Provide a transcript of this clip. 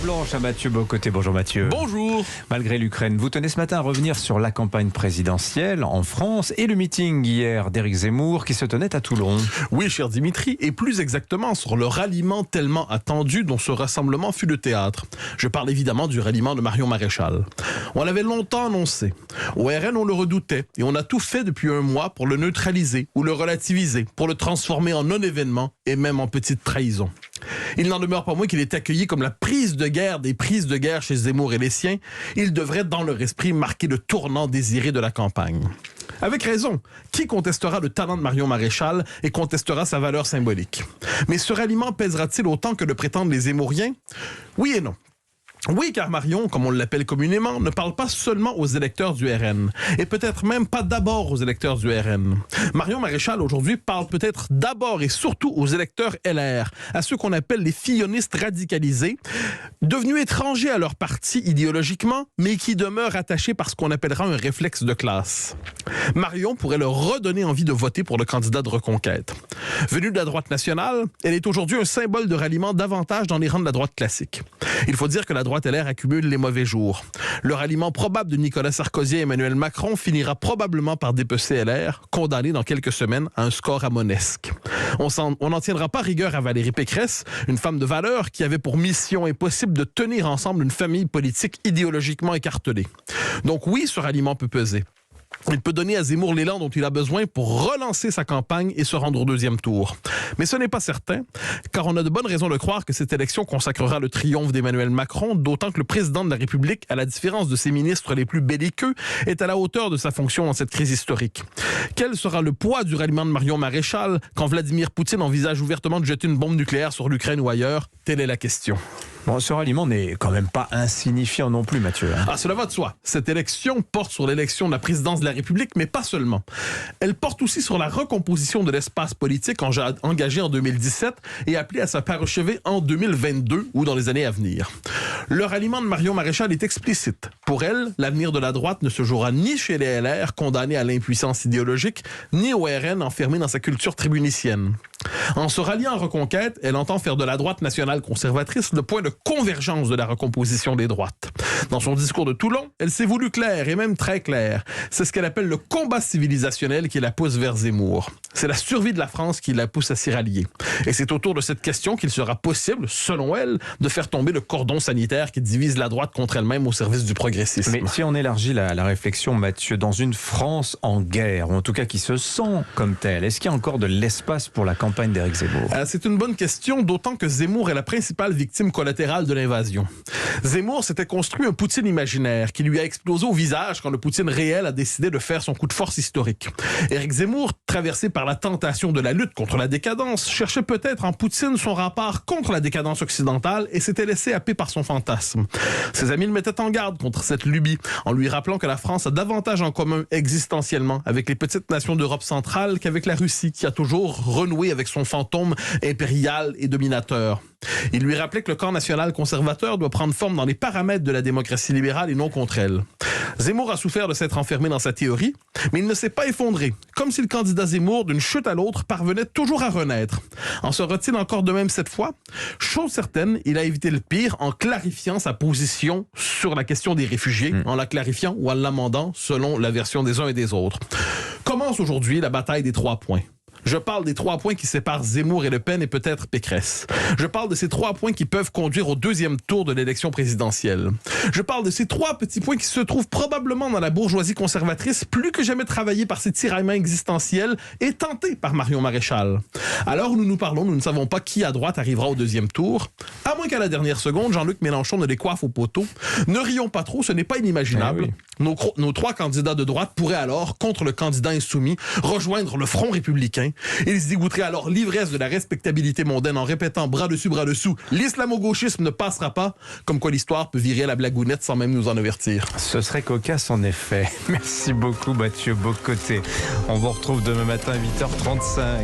Blanche à Mathieu Bocoté. Bonjour Mathieu. Bonjour. Malgré l'Ukraine, vous tenez ce matin à revenir sur la campagne présidentielle en France et le meeting hier d'Éric Zemmour qui se tenait à Toulon. Oui, cher Dimitri, et plus exactement sur le ralliement tellement attendu dont ce rassemblement fut le théâtre. Je parle évidemment du ralliement de Marion Maréchal. On l'avait longtemps annoncé. Au RN, on le redoutait et on a tout fait depuis un mois pour le neutraliser ou le relativiser, pour le transformer en non-événement et même en petite trahison. Il n'en demeure pas moins qu'il est accueilli comme la prise de guerre des prises de guerre chez Zemmour et les siens. Il devrait, dans leur esprit, marquer le tournant désiré de la campagne. Avec raison, qui contestera le talent de Marion Maréchal et contestera sa valeur symbolique? Mais ce ralliement pèsera-t-il autant que le prétendent les Zemmouriens? Oui et non. Oui, car Marion, comme on l'appelle communément, ne parle pas seulement aux électeurs du RN, et peut-être même pas d'abord aux électeurs du RN. Marion Maréchal, aujourd'hui, parle peut-être d'abord et surtout aux électeurs LR, à ceux qu'on appelle les fillonistes radicalisés, devenus étrangers à leur parti idéologiquement, mais qui demeurent attachés par ce qu'on appellera un réflexe de classe. Marion pourrait leur redonner envie de voter pour le candidat de Reconquête. Venue de la droite nationale, elle est aujourd'hui un symbole de ralliement davantage dans les rangs de la droite classique. Il faut dire que la droite LR accumule les mauvais jours. Le ralliement probable de Nicolas Sarkozy et Emmanuel Macron finira probablement par dépecer LR, condamné dans quelques semaines à un score amonesque. On n'en tiendra pas rigueur à Valérie Pécresse, une femme de valeur qui avait pour mission impossible de tenir ensemble une famille politique idéologiquement écartelée. Donc oui, ce ralliement peut peser. Il peut donner à Zemmour l'élan dont il a besoin pour relancer sa campagne et se rendre au deuxième tour. Mais ce n'est pas certain, car on a de bonnes raisons de croire que cette élection consacrera le triomphe d'Emmanuel Macron, d'autant que le président de la République, à la différence de ses ministres les plus belliqueux, est à la hauteur de sa fonction dans cette crise historique. Quel sera le poids du ralliement de Marion Maréchal quand Vladimir Poutine envisage ouvertement de jeter une bombe nucléaire sur l'Ukraine ou ailleurs? Telle est la question. Bon, ce ralliement n'est quand même pas insignifiant non plus, Mathieu. Ah, cela va de soi. Cette élection porte sur l'élection de la présidence de la République, mais pas seulement. Elle porte aussi sur la recomposition de l'espace politique engagé en 2017 et appelé à se parachever en 2022 ou dans les années à venir. Le ralliement de Marion Maréchal est explicite. Pour elle, l'avenir de la droite ne se jouera ni chez les LR, condamnés à l'impuissance idéologique, ni au RN, enfermé dans sa culture tribunicienne. En se ralliant à Reconquête, elle entend faire de la droite nationale conservatrice le point de convergence de la recomposition des droites. Dans son discours de Toulon, elle s'est voulue claire et même très claire. C'est ce qu'elle appelle le combat civilisationnel qui la pousse vers Zemmour. C'est la survie de la France qui la pousse à s'y rallier. Et c'est autour de cette question qu'il sera possible, selon elle, de faire tomber le cordon sanitaire qui divise la droite contre elle-même au service du progressisme. Mais si on élargit la réflexion, Mathieu, dans une France en guerre, ou en tout cas qui se sent comme telle, est-ce qu'il y a encore de l'espace pour la campagne d'Éric Zemmour? C'est une bonne question, d'autant que Zemmour est la principale victime collatérale de l'invasion. Zemmour s'était construit un Poutine imaginaire qui lui a explosé au visage quand le Poutine réel a décidé de faire son coup de force historique. Éric Zemmour, traversé par la tentation de la lutte contre la décadence, cherchait peut-être en Poutine son rempart contre la décadence occidentale et s'était laissé happer par son fantasme. Ses amis le mettaient en garde contre cette lubie, en lui rappelant que la France a davantage en commun existentiellement avec les petites nations d'Europe centrale qu'avec la Russie, qui a toujours renoué avec son fantôme impérial et dominateur. Il lui rappelait que le camp national conservateur doit prendre forme dans les paramètres de la démocratie libérale et non contre elle. Zemmour a souffert de s'être enfermé dans sa théorie, mais il ne s'est pas effondré, comme si le candidat Zemmour, d'une chute à l'autre, parvenait toujours à renaître. En sera-t-il encore de même cette fois? Chose certaine, il a évité le pire en clarifiant sa position sur la question des réfugiés, en la clarifiant ou en l'amendant selon la version des uns et des autres. Commence aujourd'hui la bataille des 3 points. Je parle des 3 points qui séparent Zemmour et Le Pen et peut-être Pécresse. Je parle de ces 3 points qui peuvent conduire au deuxième tour de l'élection présidentielle. Je parle de ces 3 petits points qui se trouvent probablement dans la bourgeoisie conservatrice, plus que jamais travaillée par ses tiraillements existentiels et tentée par Marion Maréchal. Alors où nous nous parlons, nous ne savons pas qui à droite arrivera au deuxième tour. À moins qu'à la dernière seconde, Jean-Luc Mélenchon ne les coiffe au poteau. Ne rions pas trop, ce n'est pas inimaginable. Nos 3 candidats de droite pourraient alors, contre le candidat insoumis, rejoindre le Front républicain. Ils y goûteraient alors l'ivresse de la respectabilité mondaine en répétant bras dessus, bras dessous, l'islamo-gauchisme ne passera pas, comme quoi l'histoire peut virer à la blagounette sans même nous en avertir. Ce serait cocasse en effet. Merci beaucoup Mathieu Bocoté. On vous retrouve demain matin à 8h35.